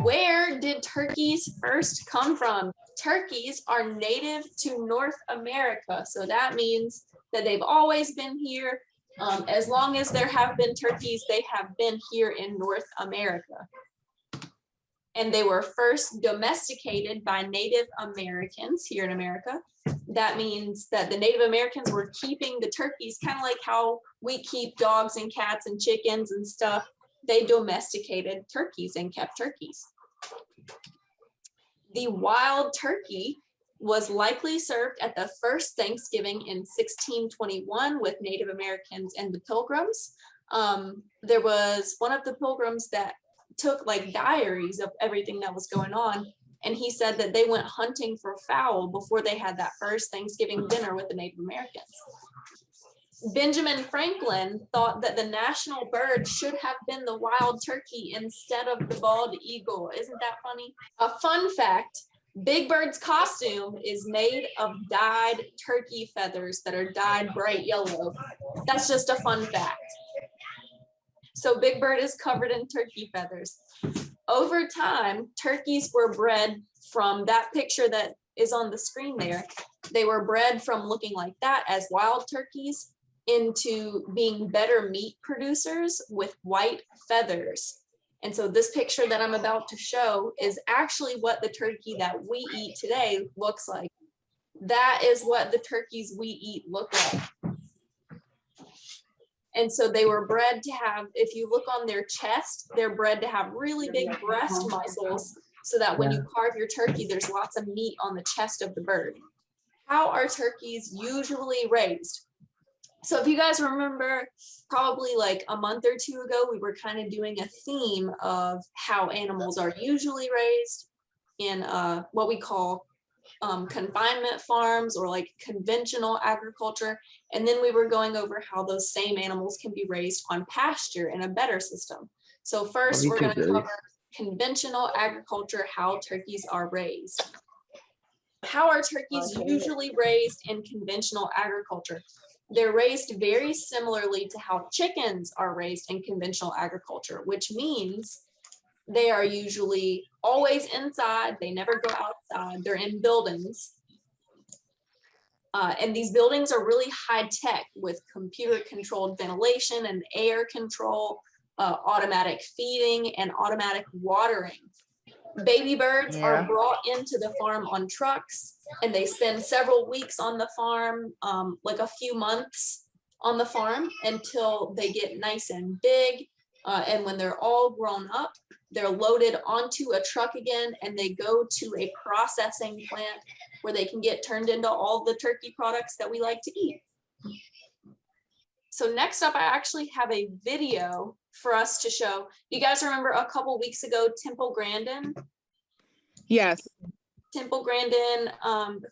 Where did turkeys first come from? Turkeys are native to North America, so that means that they've always been here. As long as there have been turkeys, they have been here in North America. And they were first domesticated by Native Americans here in America. That means that the Native Americans were keeping the turkeys, kind of like how we keep dogs and cats and chickens and stuff. They domesticated turkeys and kept turkeys. The wild turkey was likely served at the first Thanksgiving in 1621 with Native Americans and the Pilgrims. There was one of the Pilgrims that took like diaries of everything that was going on, and he said that they went hunting for fowl before they had that first Thanksgiving dinner with the Native Americans. Benjamin Franklin thought that the national bird should have been the wild turkey instead of the bald eagle. Isn't that funny? A fun fact, Big Bird's costume is made of dyed turkey feathers that are dyed bright yellow. That's just a fun fact. So Big Bird is covered in turkey feathers. Over time, turkeys were bred from that picture that is on the screen there. They were bred from looking like that as wild turkeys into being better meat producers with white feathers. And so this picture that I'm about to show is actually what the turkey that we eat today looks like. That is what the turkeys we eat look like. And so they were bred to have, if you look on their chest, they're bred to have really big breast muscles so that when you carve your turkey, there's lots of meat on the chest of the bird. How are turkeys usually raised? So if you guys remember, probably like a month or two ago, we were kind of doing a theme of how animals are usually raised in what we call confinement farms or like conventional agriculture. And then we were going over how those same animals can be raised on pasture in a better system. So first we're going to cover conventional agriculture, how turkeys are raised. How are turkeys usually raised in conventional agriculture? They're raised very similarly to how chickens are raised in conventional agriculture, which means they are usually always inside. They never go outside. They're in buildings. And these buildings are really high tech with computer controlled ventilation and air control, automatic feeding and automatic watering. Baby birds are brought into the farm on trucks, and they spend several weeks on the farm, like a few months on the farm until they get nice and big. And when they're all grown up, they're loaded onto a truck again, and they go to a processing plant where they can get turned into all the turkey products that we like to eat. So next up, I actually have a video for us to show. You guys remember a couple weeks ago, Temple Grandin? Yes. Temple Grandin,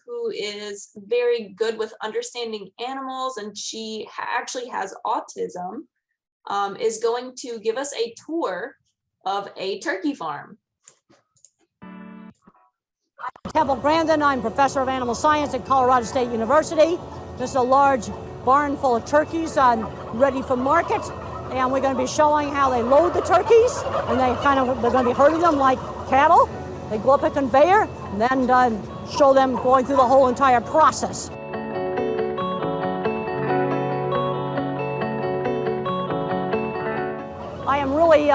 who is very good with understanding animals, and she actually has autism, is going to give us a tour of a turkey farm. Temple Grandin, I'm professor of animal science at Colorado State University. This is a large barn full of turkeys ready for market, and we're going to be showing how they load the turkeys, and they're going to be herding them like cattle. They go up a conveyor and then show them going through the whole entire process. I am really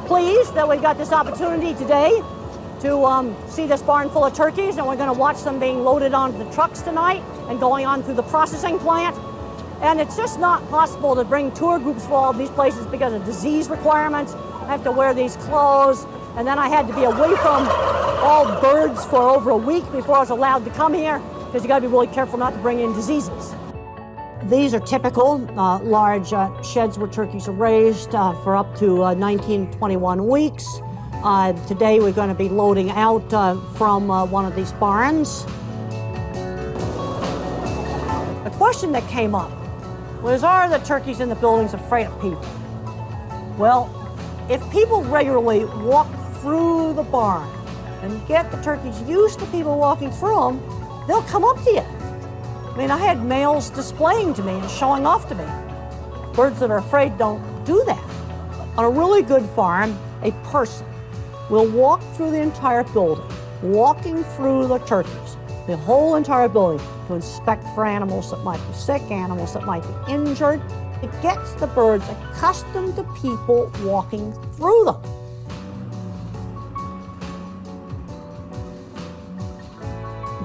pleased that we got this opportunity today to see this barn full of turkeys, and we're going to watch them being loaded onto the trucks tonight and going on through the processing plant. And it's just not possible to bring tour groups for all of these places because of disease requirements. I have to wear these clothes, and then I had to be away from all birds for over a week before I was allowed to come here, because you got to be really careful not to bring in diseases. These are typical large sheds where turkeys are raised for up to 19, 21 weeks. Today we're going to be loading out from one of these barns. The question that came up was, are the turkeys in the buildings afraid of people? Well, if people regularly walk through the barn and get the turkeys used to people walking through them, they'll come up to you. I mean, I had males displaying to me and showing off to me. Birds that are afraid don't do that. On a really good farm, a person will walk through the entire building, walking through the turkeys, the whole entire building, to inspect for animals that might be sick, animals that might be injured. It gets the birds accustomed to people walking through them.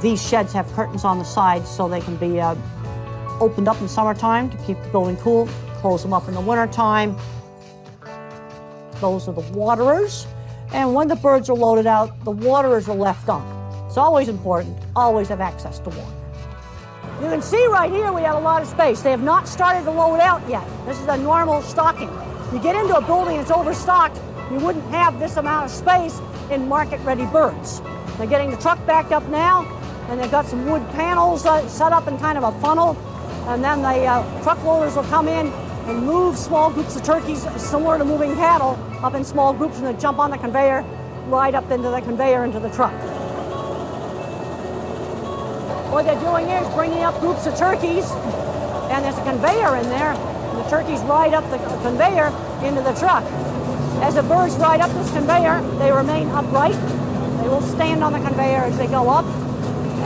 These sheds have curtains on the sides so they can be opened up in summertime to keep the building cool, close them up in the wintertime. Those are the waterers. And when the birds are loaded out, the waterers are left on. It's always important, always have access to water. You can see right here we have a lot of space. They have not started to load out yet. This is a normal stocking. You get into a building that's overstocked, you wouldn't have this amount of space in market-ready birds. They're getting the truck backed up now, and they've got some wood panels set up in kind of a funnel, and then the truck loaders will come in and move small groups of turkeys, similar to moving cattle, up in small groups, and they jump on the conveyor, ride up into the conveyor into the truck. What they're doing here is bringing up groups of turkeys, and there's a conveyor in there, and the turkeys ride up the conveyor into the truck. As the birds ride up this conveyor, they remain upright. They will stand on the conveyor as they go up,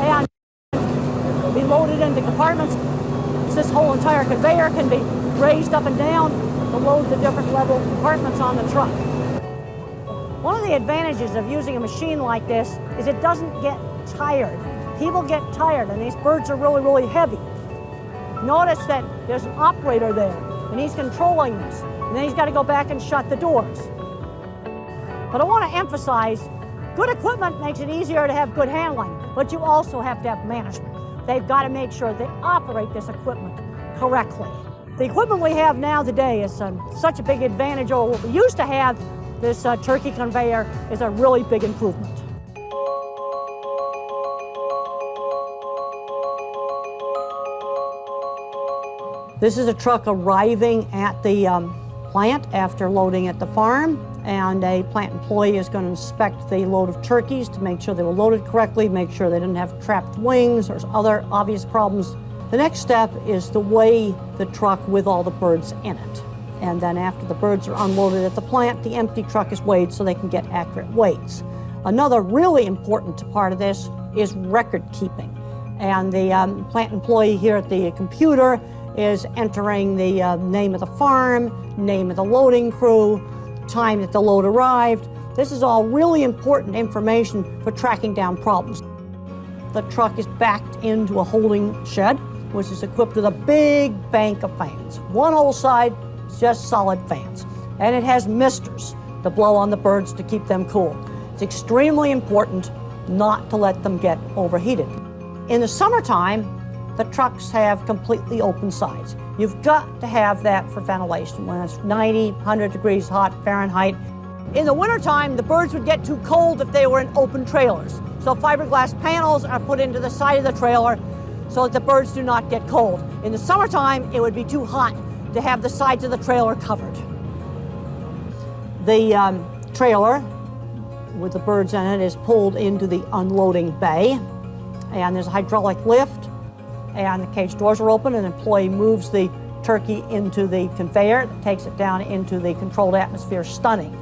and be loaded into compartments. This whole entire conveyor can be raised up and down to load the different level compartments on the truck. One of the advantages of using a machine like this is it doesn't get tired. People get tired, and these birds are really, really heavy. Notice that there's an operator there, and he's controlling this, and then he's got to go back and shut the doors. But I want to emphasize, good equipment makes it easier to have good handling, but you also have to have management. They've got to make sure they operate this equipment correctly. The equipment we have now today is such a big advantage over what we used to have. This turkey conveyor is a really big improvement. This is a truck arriving at the plant after loading at the farm, and a plant employee is going to inspect the load of turkeys to make sure they were loaded correctly, make sure they didn't have trapped wings or other obvious problems. The next step is to weigh the truck with all the birds in it. And then after the birds are unloaded at the plant, the empty truck is weighed so they can get accurate weights. Another really important part of this is record keeping. And the plant employee here at the computer is entering the name of the farm, name of the loading crew, time that the load arrived. This is all really important information for tracking down problems. The truck is backed into a holding shed, which is equipped with a big bank of fans. One whole side is just solid fans. And it has misters to blow on the birds to keep them cool. It's extremely important not to let them get overheated. In the summertime, the trucks have completely open sides. You've got to have that for ventilation when it's 90, 100 degrees hot Fahrenheit. In the wintertime, the birds would get too cold if they were in open trailers. So fiberglass panels are put into the side of the trailer so that the birds do not get cold. In the summertime, it would be too hot to have the sides of the trailer covered. The trailer with the birds in it is pulled into the unloading bay, and there's a hydraulic lift, and the cage doors are open, and an employee moves the turkey into the conveyor that takes it down into the controlled atmosphere stunning.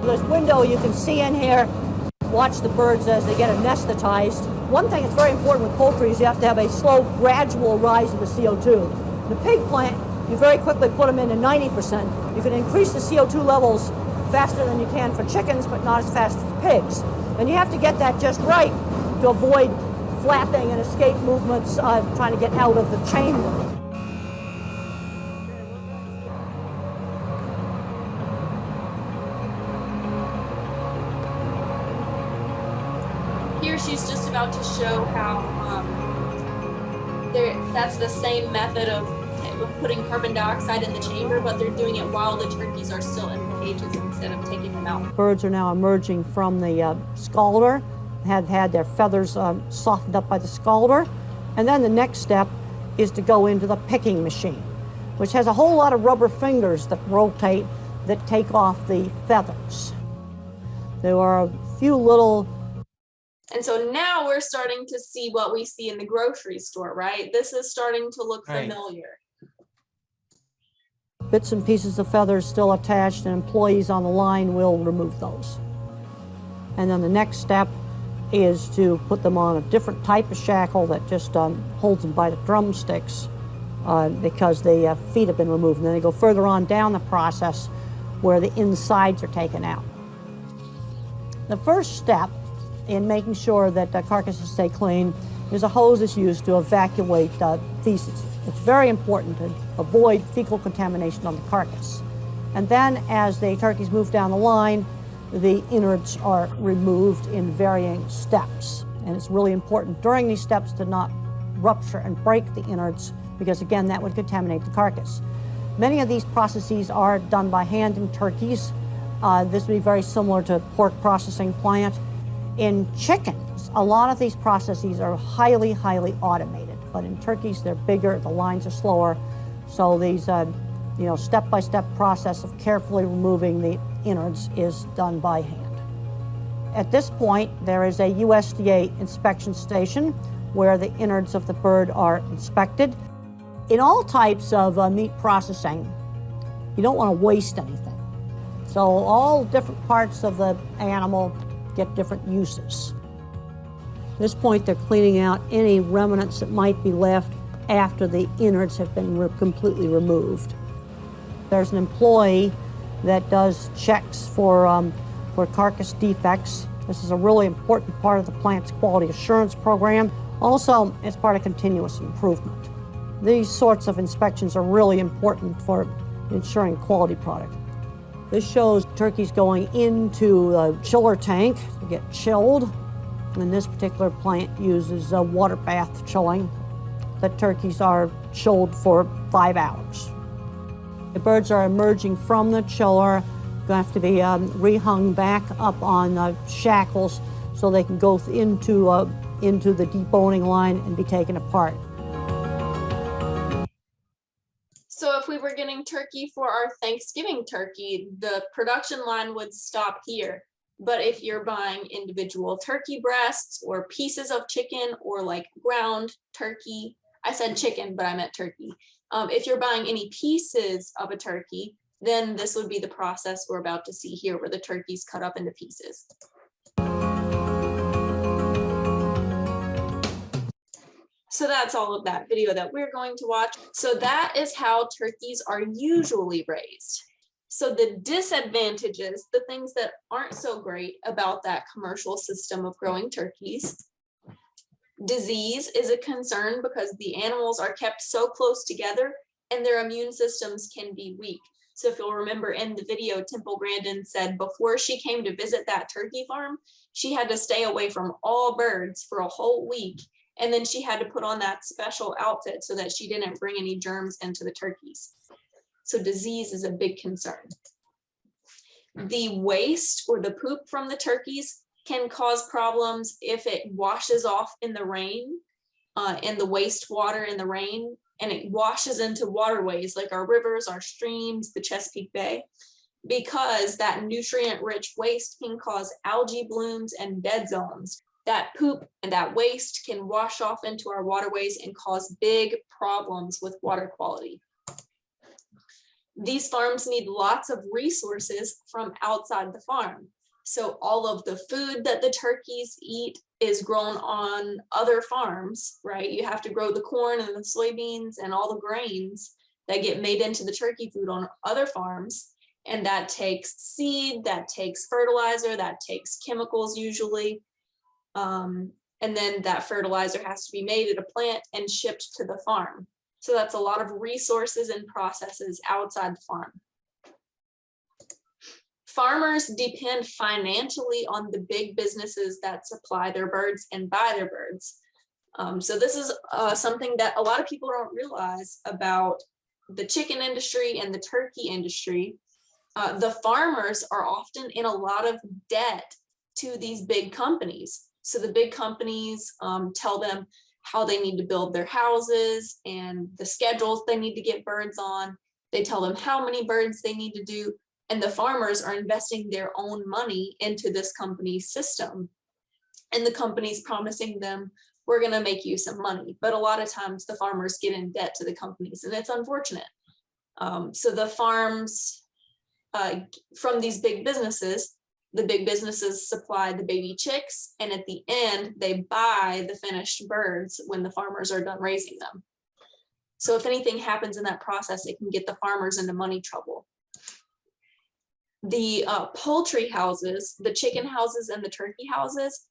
This window you can see in here, watch the birds as they get anesthetized. One thing that's very important with poultry is you have to have a slow, gradual rise of the CO2. In the pig plant, you very quickly put them into 90%. You can increase the CO2 levels faster than you can for chickens, but not as fast as pigs. And you have to get that just right to avoid flapping and escape movements trying to get out of the chamber. Here she's just about to show how that's the same method of putting carbon dioxide in the chamber, but they're doing it while the turkeys are still in the cages instead of taking them out. Birds are now emerging from the scalder, have had their feathers softened up by the scalder. And then the next step is to go into the picking machine, which has a whole lot of rubber fingers that rotate, that take off the feathers. There are a few little... And so now we're starting to see what we see in the grocery store, right? This is starting to look familiar. Bits and pieces of feathers still attached, and employees on the line will remove those. And then the next step is to put them on a different type of shackle that just holds them by the drumsticks because the feet have been removed. And then they go further on down the process where the insides are taken out. The first step in making sure that carcasses stay clean is a hose that's used to evacuate feces. It's very important to avoid fecal contamination on the carcass. And then as the turkeys move down the line, the innards are removed in varying steps. And it's really important during these steps to not rupture and break the innards, because again, that would contaminate the carcass. Many of these processes are done by hand in turkeys. This would be very similar to pork processing plant. In chickens, a lot of these processes are highly, highly automated. But in turkeys, they're bigger, the lines are slower. So these, step-by-step process of carefully removing the innards is done by hand. At this point, there is a USDA inspection station where the innards of the bird are inspected. In all types of meat processing, you don't want to waste anything. So all different parts of the animal get different uses. At this point, they're cleaning out any remnants that might be left after the innards have been completely removed. There's an employee that does checks for carcass defects. This is a really important part of the plant's quality assurance program. Also, it's part of continuous improvement. These sorts of inspections are really important for ensuring quality product. This shows turkeys going into a chiller tank to get chilled. And this particular plant uses water bath chilling. The turkeys are chilled for 5 hours. The birds are emerging from the chiller, going to have to be rehung back up on shackles so they can go into the deboning line and be taken apart. So if we were getting turkey for our Thanksgiving turkey, the production line would stop here. But if you're buying individual turkey breasts or pieces of chicken or like ground turkey, I said chicken, but I meant turkey. If you're buying any pieces of a turkey, then this would be the process we're about to see here, where the turkey's cut up into pieces. So that's all of that video that we're going to watch. So that is how turkeys are usually raised. So the disadvantages, the things that aren't so great about that commercial system of growing turkeys. Disease is a concern because the animals are kept so close together and their immune systems can be weak. So if you'll remember in the video, Temple Grandin said before she came to visit that turkey farm, she had to stay away from all birds for a whole week. And then she had to put on that special outfit so that she didn't bring any germs into the turkeys. So disease is a big concern. The waste or the poop from the turkeys can cause problems if it washes off in the rain, in the wastewater in the rain, and it washes into waterways like our rivers, our streams, the Chesapeake Bay, because that nutrient-rich waste can cause algae blooms and dead zones. That poop and that waste can wash off into our waterways and cause big problems with water quality. These farms need lots of resources from outside the farm. So all of the food that the turkeys eat is grown on other farms, right? You have to grow the corn and the soybeans and all the grains that get made into the turkey food on other farms. And that takes seed, that takes fertilizer, that takes chemicals usually. And then that fertilizer has to be made at a plant and shipped to the farm. So that's a lot of resources and processes outside the farm. Farmers depend financially on the big businesses that supply their birds and buy their birds. So this is something that a lot of people don't realize about the chicken industry and the turkey industry, the farmers are often in a lot of debt to these big companies. So the big companies tell them how they need to build their houses and the schedules they need to get birds on. They tell them how many birds they need to do. And the farmers are investing their own money into this company's system. And the company's promising them, we're going to make you some money. But a lot of times the farmers get in debt to the companies, and it's unfortunate. So the farms from these big businesses, the big businesses supply the baby chicks, and at the end, they buy the finished birds when the farmers are done raising them. So if anything happens in that process, it can get the farmers into money trouble. The poultry houses, the chicken houses and the turkey houses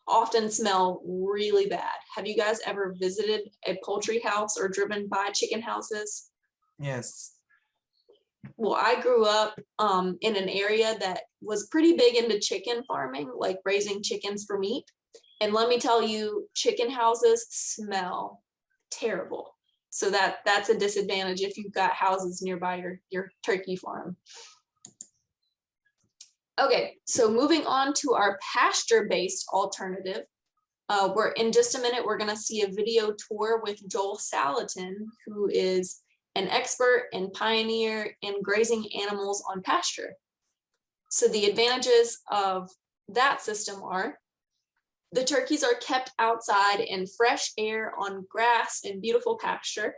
often smell really bad. Have you guys ever visited a poultry house or driven by chicken houses? Yes. Well, I grew up in an area that was pretty big into chicken farming, like raising chickens for meat. And let me tell you, chicken houses smell terrible. So that's a disadvantage if you've got houses nearby your turkey farm. Okay, so moving on to our pasture-based alternative. In just a minute, we're gonna see a video tour with Joel Salatin, who is an expert and pioneer in grazing animals on pasture. So the advantages of that system are the turkeys are kept outside in fresh air on grass and beautiful pasture.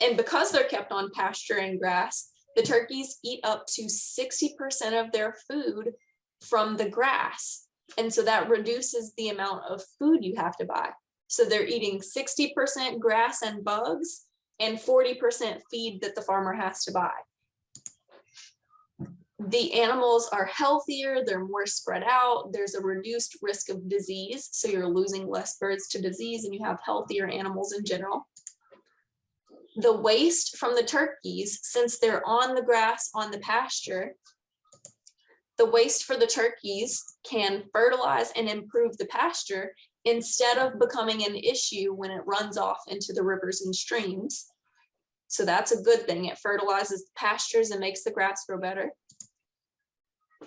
And because they're kept on pasture and grass, the turkeys eat up to 60% of their food from the grass. And so that reduces the amount of food you have to buy. So they're eating 60% grass and bugs and 40% feed that the farmer has to buy. The animals are healthier, they're more spread out, there's a reduced risk of disease, so you're losing less birds to disease and you have healthier animals in general. The waste from the turkeys, since they're on the grass, on the pasture, the waste for the turkeys can fertilize and improve the pasture instead of becoming an issue when it runs off into the rivers and streams. So that's a good thing. It fertilizes the pastures and makes the grass grow better.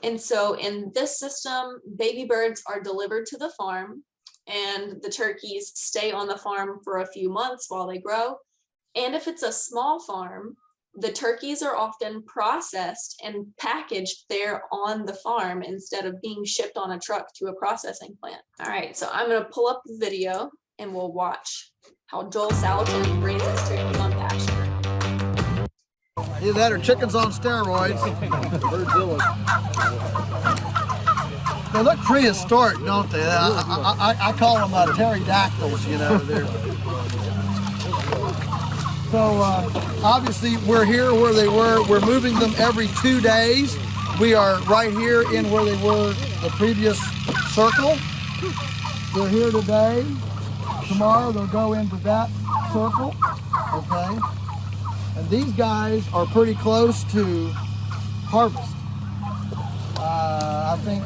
And so in this system, baby birds are delivered to the farm and the turkeys stay on the farm for a few months while they grow. And if it's a small farm, the turkeys are often processed and packaged there on the farm instead of being shipped on a truck to a processing plant. All right, so I'm gonna pull up the video and we'll watch how Joel Salatin raises turkeys on pasture. Either that or chickens on steroids. They look prehistoric, don't they? I call them pterodactyls, you know. So obviously we're here where they were. We're moving them every 2 days. We are right here in where they were the previous circle. They're here today. Tomorrow they'll go into that circle, okay? And these guys are pretty close to harvest. I think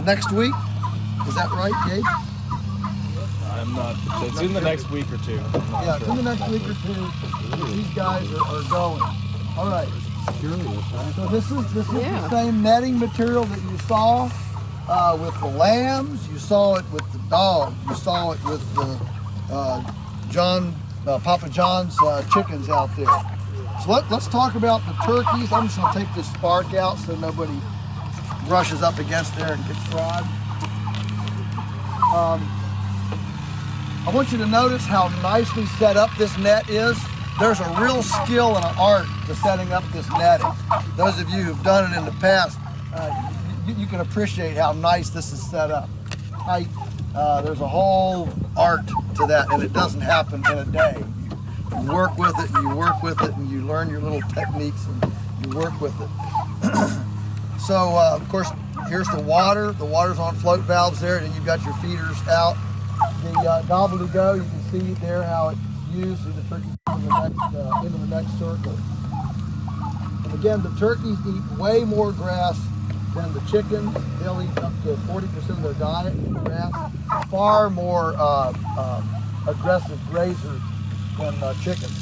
next week. Is that right, Gabe? I'm not. It's in the next week or two. Yeah, it's in the next week or two. These guys are going. All right. So this is the same netting material that you saw with the lambs. You saw it with the dogs. You saw it with the Papa John's chickens out there. So let's talk about the turkeys. I'm just going to take this spark out so nobody brushes up against there and gets fried. I want you to notice how nicely set up this net is. There's a real skill and an art to setting up this netting. Those of you who've done it in the past, you can appreciate how nice this is set up. There's a whole art to that, and it doesn't happen in a day. You work with it, and you work with it, and you learn your little techniques, and you work with it. So, of course, here's the water. The water's on float valves there, and you've got your feeders out. The gobble to go, you can see there how it's used through the turkey into the next circle. And again, the turkeys eat way more grass than the chickens. They'll eat up to 40% of their diet in grass. Far more aggressive grazers than chickens.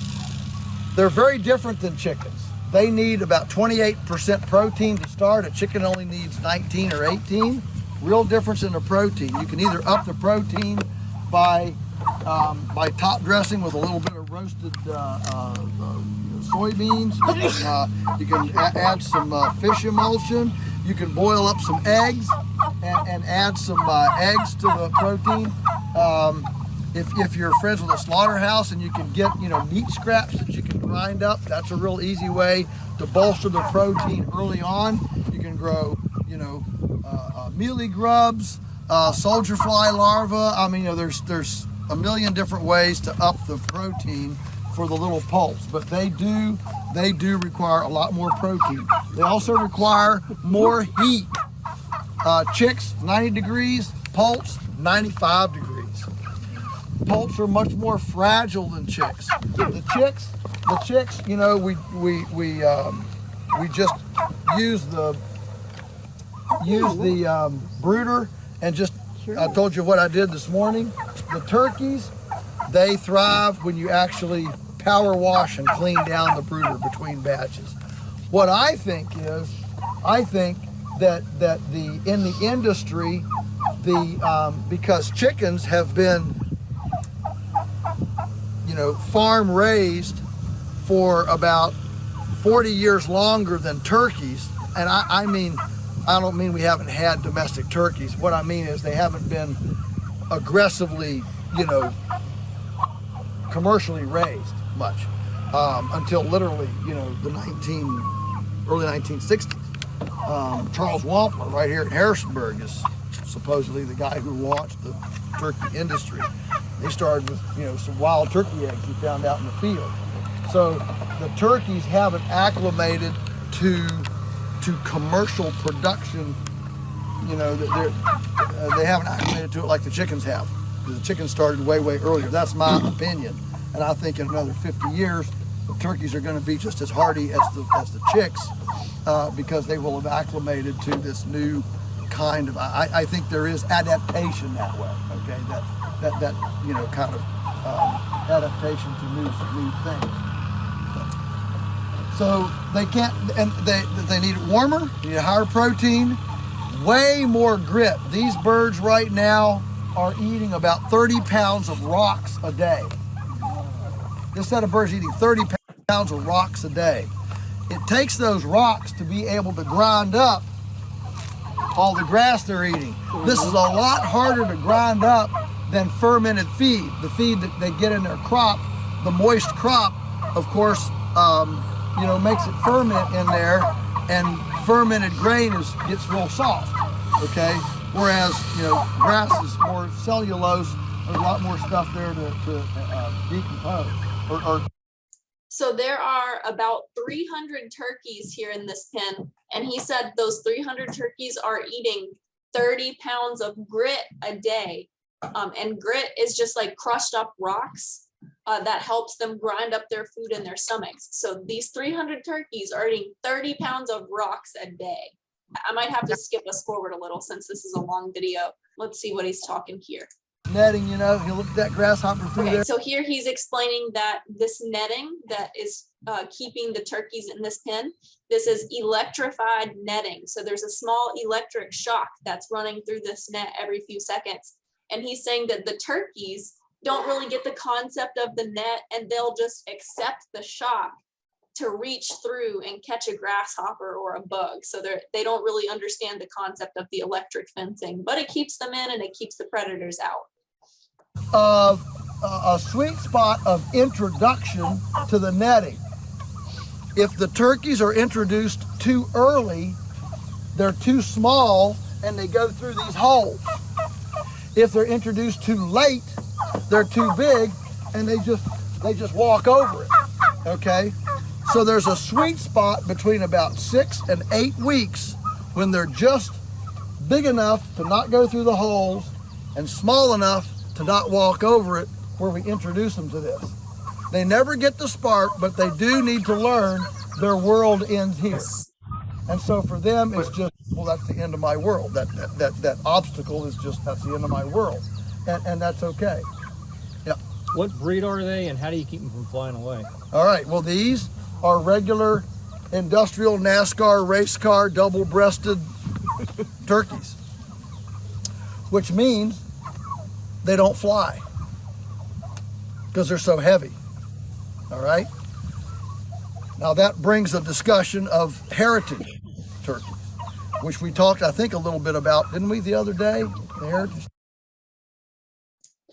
They're very different than chickens. They need about 28% protein to start. A chicken only needs 19 or 18. Real difference in the protein. You can either up the protein by top dressing with a little bit of roasted soybeans. You can add some fish emulsion. You can boil up some eggs and add some eggs to the protein. If you're friends with a slaughterhouse and you can get meat scraps that you can grind up, that's a real easy way to bolster the protein early on. You can grow mealy grubs, soldier fly larvae. I mean, there's a million different ways to up the protein for the little poults, but they do require a lot more protein. They also require more heat. Chicks 90 degrees, poults 95 degrees. Poults are much more fragile than chicks. The chicks, we just use the brooder and just, I told you what I did this morning. The turkeys, they thrive when you actually power wash and clean down the brooder between batches. What I think is, that in the industry, because chickens have been farm raised for about 40 years longer than turkeys, and I don't mean we haven't had domestic turkeys. What I mean is they haven't been aggressively, commercially raised much until literally, the early 1960s. Charles Wampler, right here in Harrisonburg, is supposedly the guy who launched the turkey industry. They started with, some wild turkey eggs he found out in the field. So the turkeys haven't acclimated to commercial production. They haven't acclimated to it like the chickens have. The chickens started way earlier. That's my opinion. And I think in another 50 years, the turkeys are going to be just as hardy as the chicks because they will have acclimated to this new kind of. I think there is adaptation that way. Okay, that kind of adaptation to new things. So they can't, and they need it warmer. They need higher protein, way more grit. These birds right now are eating about 30 pounds of rocks a day. This set of birds eating 30 pounds of rocks a day. It takes those rocks to be able to grind up all the grass they're eating. This is a lot harder to grind up than fermented feed. The feed that they get in their crop, the moist crop, of course, makes it ferment in there, and fermented grain gets real soft. Okay, whereas grass is more cellulose. There's a lot more stuff there to decompose. So there are about 300 turkeys here in this pen, and he said those 300 turkeys are eating 30 pounds of grit a day. And grit is just like crushed up rocks that helps them grind up their food in their stomachs. So these 300 turkeys are eating 30 pounds of rocks a day. I might have to skip us forward a little since this is a long video. Let's see what he's talking here. Netting, you look at that grasshopper through there. So here he's explaining that this netting that is keeping the turkeys in this pen, this is electrified netting. So there's a small electric shock that's running through this net every few seconds. And he's saying that the turkeys don't really get the concept of the net, and they'll just accept the shock to reach through and catch a grasshopper or a bug. So they don't really understand the concept of the electric fencing, but it keeps them in and it keeps the predators out. A sweet spot of introduction to the netting. If the turkeys are introduced too early, they're too small and they go through these holes. If they're introduced too late, they're too big and they just walk over it. Okay? So there's a sweet spot between about 6 and 8 weeks when they're just big enough to not go through the holes and small enough to not walk over it, where we introduce them to this. They never get the spark, but they do need to learn their world ends here. And so for them, it's just, well, that's the end of my world. That obstacle is just, that's the end of my world. And that's okay. Yeah. What breed are they, and how do you keep them from flying away? All right, well, these are regular industrial NASCAR race car double-breasted turkeys, which means they don't fly because they're so heavy. All right. Now that brings a discussion of heritage turkeys, which we talked, I think, a little bit about, didn't we, the other day? The heritage.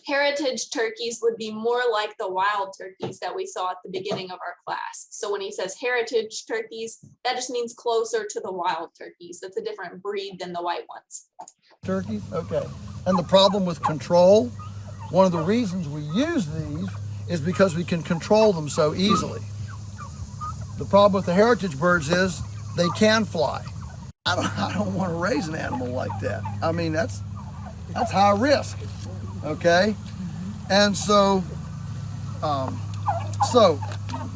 Heritage turkeys would be more like the wild turkeys that we saw at the beginning of our class. So when he says heritage turkeys, that just means closer to the wild turkeys. That's a different breed than the white ones. Turkeys, okay. And the problem with control, one of the reasons we use these is because we can control them so easily. The problem with the heritage birds is they can fly. I don't want to raise an animal like that. I mean, that's high risk, okay? And so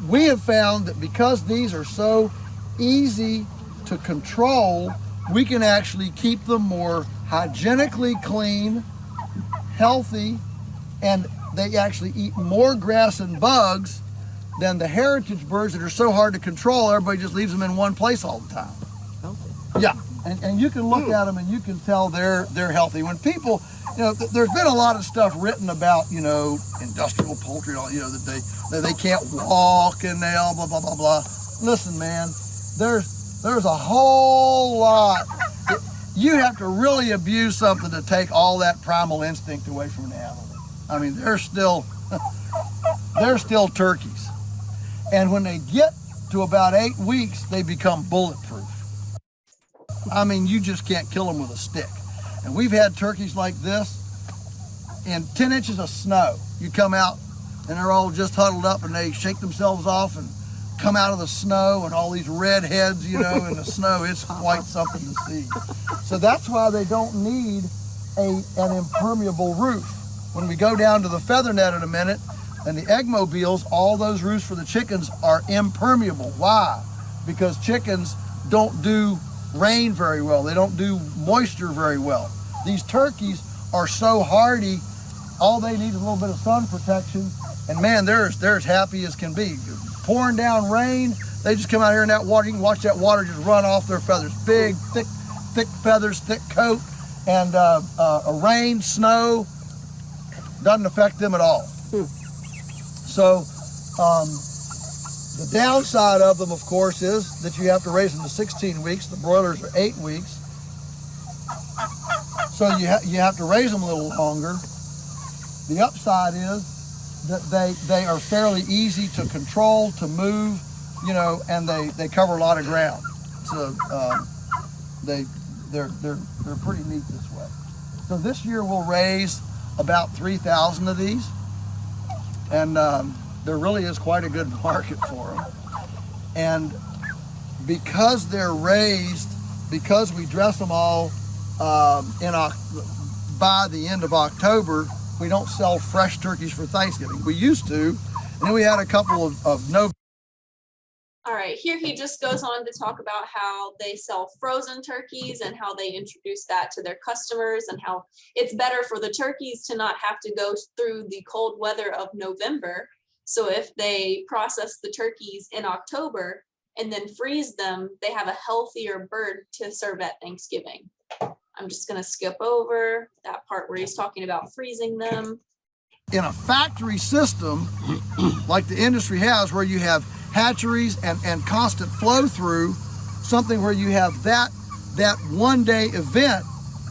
we have found that because these are so easy to control, we can actually keep them more hygienically clean, healthy, and they actually eat more grass and bugs than the heritage birds that are so hard to control. Everybody just leaves them in one place all the time. Yeah, and you can look at them and you can tell they're healthy. When people, there's been a lot of stuff written about, industrial poultry, that they can't walk and they all blah, blah, blah, blah. Listen, man, there's a whole lot. You have to really abuse something to take all that primal instinct away from an animal. I mean, they're still turkeys. And when they get to about 8 weeks, they become bulletproof. I mean, you just can't kill them with a stick. And we've had turkeys like this in 10 inches of snow. You come out and they're all just huddled up and they shake themselves off and come out of the snow and all these red heads, in the snow. It's quite something to see. So that's why they don't need an impermeable roof. When we go down to the feather net in a minute and the egg mobiles, all those roofs for the chickens are impermeable. Why? Because chickens don't do rain very well. They don't do moisture very well. These turkeys are so hardy, all they need is a little bit of sun protection, and man, they're as happy as can be. Pouring down rain, they just come out here in that water. You can watch that water just run off their feathers. Big, thick feathers, thick coat, and a rain, snow, doesn't affect them at all. So the downside of them, of course, is that you have to raise them to 16 weeks. The broilers are 8 weeks. So you have to raise them a little longer. The upside is that they are fairly easy to control, to move, and they cover a lot of ground. So they're pretty neat this way. So this year we'll raise about 3,000 of these, and there really is quite a good market for them. And because they're raised, because we dress them all by the end of October, we don't sell fresh turkeys for Thanksgiving. We used to, and then we had a couple of no. All right, here he just goes on to talk about how they sell frozen turkeys and how they introduce that to their customers and how it's better for the turkeys to not have to go through the cold weather of November. So if they process the turkeys in October and then freeze them, they have a healthier bird to serve at Thanksgiving. I'm just going to skip over that part where he's talking about freezing them. In a factory system like the industry has, where you have hatcheries and constant flow through, something where you have that one day event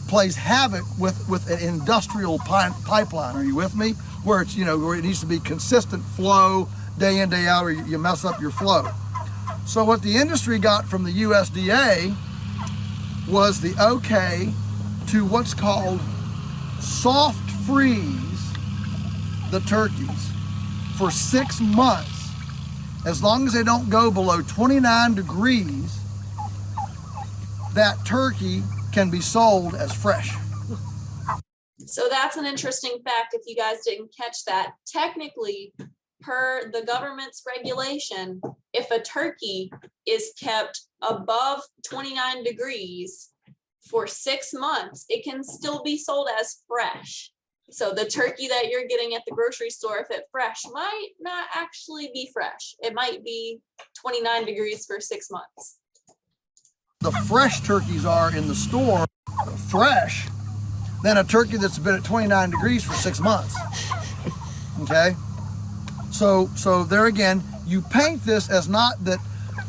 plays havoc with an industrial pipeline. Are you with me? Where it's, where it needs to be consistent flow day in, day out, or you mess up your flow. So what the industry got from the USDA was the okay to what's called soft freeze the turkeys for 6 months. As long as they don't go below 29 degrees, that turkey can be sold as fresh. So that's an interesting fact if you guys didn't catch that. Technically, per the government's regulation, if a turkey is kept above 29 degrees for 6 months, it can still be sold as fresh. So the turkey that you're getting at the grocery store, if it's fresh, might not actually be fresh. It might be 29 degrees for 6 months. The fresh turkeys are in the store fresh than a turkey that's been at 29 degrees for 6 months. Okay? So there again, you paint this as not that,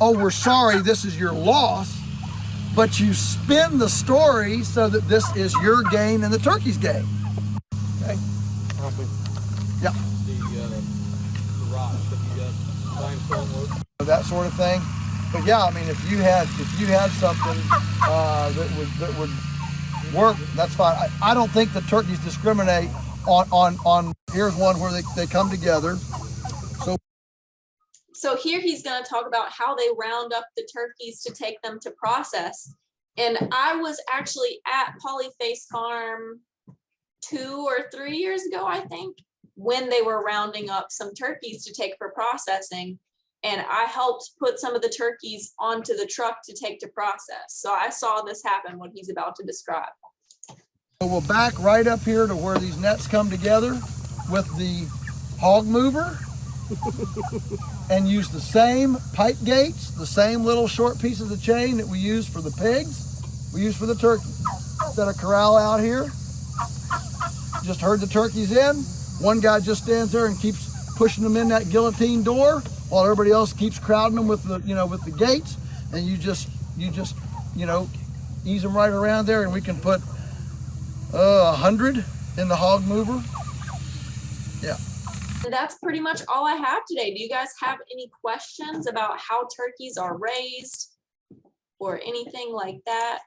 oh, we're sorry, this is your loss, but you spin the story so that this is your gain and the turkey's gain. Okay? Yeah. The rocks that you got, limestone work. That sort of thing. But yeah, I mean, if you had something that would work, that's fine. I don't think the turkeys discriminate on here's one where they come together. So here he's going to talk about how they round up the turkeys to take them to process. And I was actually at Polyface Farm 2 or 3 years ago, I think, when they were rounding up some turkeys to take for processing. And I helped put some of the turkeys onto the truck to take to process. So I saw this happen, what he's about to describe. So we'll back right up here to where these nets come together with the hog mover and use the same pipe gates, the same little short pieces of chain that we use for the pigs, we use for the turkey. Set a corral out here, just herd the turkeys in. One guy just stands there and keeps pushing them in that guillotine door while everybody else keeps crowding them with the, with the gates. And you just, ease them right around there, and we can put 100 in the hog mover. Yeah. And that's pretty much all I have today. Do you guys have any questions about how turkeys are raised or anything like that?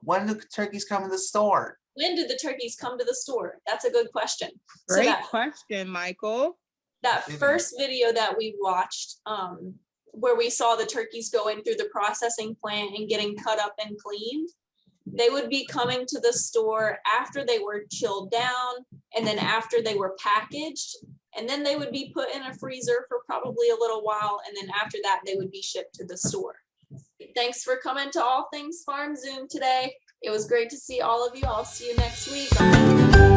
When do turkeys come to the store? When did the turkeys come to the store? That's a good question. Great question, Michael. That first video that we watched, where we saw the turkeys going through the processing plant and getting cut up and cleaned, they would be coming to the store after they were chilled down and then after they were packaged, and then they would be put in a freezer for probably a little while, and then after that they would be shipped to the store. Thanks for coming to All Things Farm Zoom today. It was great to see all of you. I'll see you next week.